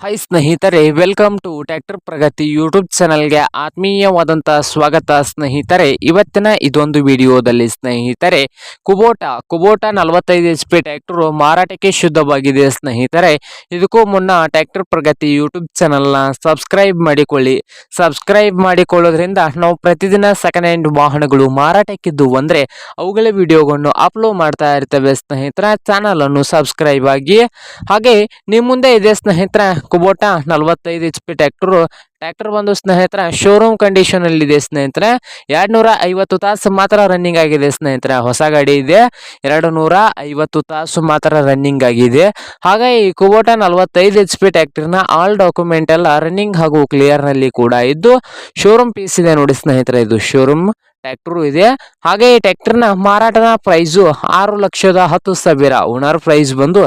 Hi ಸ್ನೇಹಿತರೆ, welcome to tractor Pragati YouTube ಚಾನಲ್ಗೆ ಆತ್ಮೀಯವಾದಂಥ ಸ್ವಾಗತ ಸ್ನೇಹಿತರೆ. ಇವತ್ತಿನ ಇದೊಂದು ವಿಡಿಯೋದಲ್ಲಿ ಸ್ನೇಹಿತರೆ ಕುಬೋಟಾ 45 HP ಟ್ರ್ಯಾಕ್ಟರ್ ಮಾರಾಟಕ್ಕೆ ಶುದ್ಧವಾಗಿದೆ ಸ್ನೇಹಿತರೆ. ಇದಕ್ಕೂ ಮುನ್ನ ಟ್ರ್ಯಾಕ್ಟರ್ ಪ್ರಗತಿ ಯೂಟ್ಯೂಬ್ ಚಾನಲ್ನ ಸಬ್ಸ್ಕ್ರೈಬ್ ಮಾಡಿಕೊಳ್ಳಿ. ಸಬ್ಸ್ಕ್ರೈಬ್ ಮಾಡಿಕೊಳ್ಳೋದ್ರಿಂದ ನಾವು ಪ್ರತಿದಿನ ಸೆಕೆಂಡ್ ಹ್ಯಾಂಡ್ ವಾಹನಗಳು ಮಾರಾಟಕ್ಕಿದ್ದು ಅಂದರೆ ಅವುಗಳ ವಿಡಿಯೋಗಳನ್ನು ಅಪ್ಲೋಡ್ ಮಾಡ್ತಾ ಇರ್ತೇವೆ ಸ್ನೇಹಿತರೆ. ಚಾನಲನ್ನು ಸಬ್ಸ್ಕ್ರೈಬ್ ಆಗಿ. ಹಾಗೆ ನಿಮ್ಮ ಮುಂದೆ ಇದೆ ಸ್ನೇಹಿತರೆ ಕುಬೋಟಾ 45 HP ಟ್ರ್ಯಾಕ್ಟರ್ ಬಂದು ಸ್ನೇಹಿತರೆ ಶೋರೂಮ್ ಕಂಡೀಷನ್ ಅಲ್ಲಿ ಇದೆ ಸ್ನೇಹಿತರೆ. 250 ತಾಸು ಮಾತ್ರ ರನ್ನಿಂಗ್ ಆಗಿದೆ ಸ್ನೇಹಿತರೆ. ಹೊಸ ಗಾಡಿ ಇದೆ, 250 ತಾಸು ಮಾತ್ರ ರನ್ನಿಂಗ್ ಆಗಿದೆ. ಹಾಗೆ ಈ ಕುಬೋಟಾ 45 HP ಟ್ರ್ಯಾಕ್ಟರ್ನ ಆಲ್ ಡಾಕ್ಯುಮೆಂಟ್ ಎಲ್ಲ ರನ್ನಿಂಗ್ ಹಾಗೂ ಕ್ಲಿಯರ್ ನಲ್ಲಿ ಕೂಡ ಇದ್ದು ಶೋರೂಮ್ ಪೀಸ್ ಇದೆ ನೋಡಿ ಸ್ನೇಹಿತರೆ. ಇದು ಶೋರೂಮ್ ಟ್ರ್ಯಾಕ್ಟರ್ ಇದೆ. ಹಾಗೆ ಈ ಟ್ರ್ಯಾಕ್ಟರ್ನ ಮಾರಾಟದ ಪ್ರೈಸು 6,10,000. ಓನರ್ ಪ್ರೈಸ್ ಬಂದು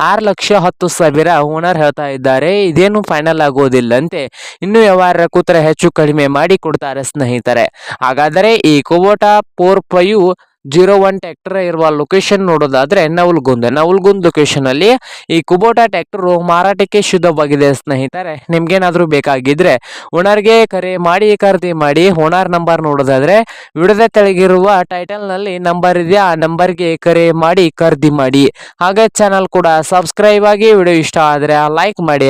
6,10,000 ಓನರ್ ಹೇಳ್ತಾ ಇದ್ದಾರೆ. ಇದೇನು ಫೈನಲ್ ಆಗೋದಿಲ್ಲಂತೆ, ಇನ್ನು ವ್ಯವಹಾರ ಕೂತ್ರೆ ಹೆಚ್ಚು ಕಡಿಮೆ ಮಾಡಿ ಕೊಡ್ತಾರೆ ಸ್ನೇಹಿತರೆ. ಹಾಗಾದರೆ ಈ ಕುಬೋಟಾ 4501 ಟ್ರ್ಯಾಕ್ಟರ್ ಇರುವ ಲೊಕೇಶನ್ ನೋಡೋದಾದ್ರೆ ನವಲ್ಗುಂದ್ ಲೊಕೇಶನ್ ಅಲ್ಲಿ ಈ ಕುಬೋಟಾ ಟ್ರ್ಯಾಕ್ಟರ್ ಮಾರಾಟಕ್ಕೆ ಶುದ್ಧವಾಗಿದೆ ಸ್ನೇಹಿತರೆ. ನಿಮ್ಗೇನಾದ್ರೂ ಬೇಕಾಗಿದ್ರೆ ಓನರ್ಗೆ ಕರೆ ಮಾಡಿ ಖರೀದಿ ಮಾಡಿ. ಓನರ್ ನಂಬರ್ ನೋಡೋದಾದ್ರೆ ವಿಡಿಯೋದ ಕೆಳಗಿರುವ ಟೈಟಲ್ ನಲ್ಲಿ ನಂಬರ್ ಇದೆ, ಆ ನಂಬರ್ಗೆ ಕರೆ ಮಾಡಿ ಖರೀದಿ ಮಾಡಿ. ಹಾಗೆ ಚಾನಲ್ ಕೂಡ ಸಬ್ಸ್ಕ್ರೈಬ್ ಆಗಿ. ವಿಡಿಯೋ ಇಷ್ಟ ಆದ್ರೆ ಲೈಕ್ ಮಾಡಿ.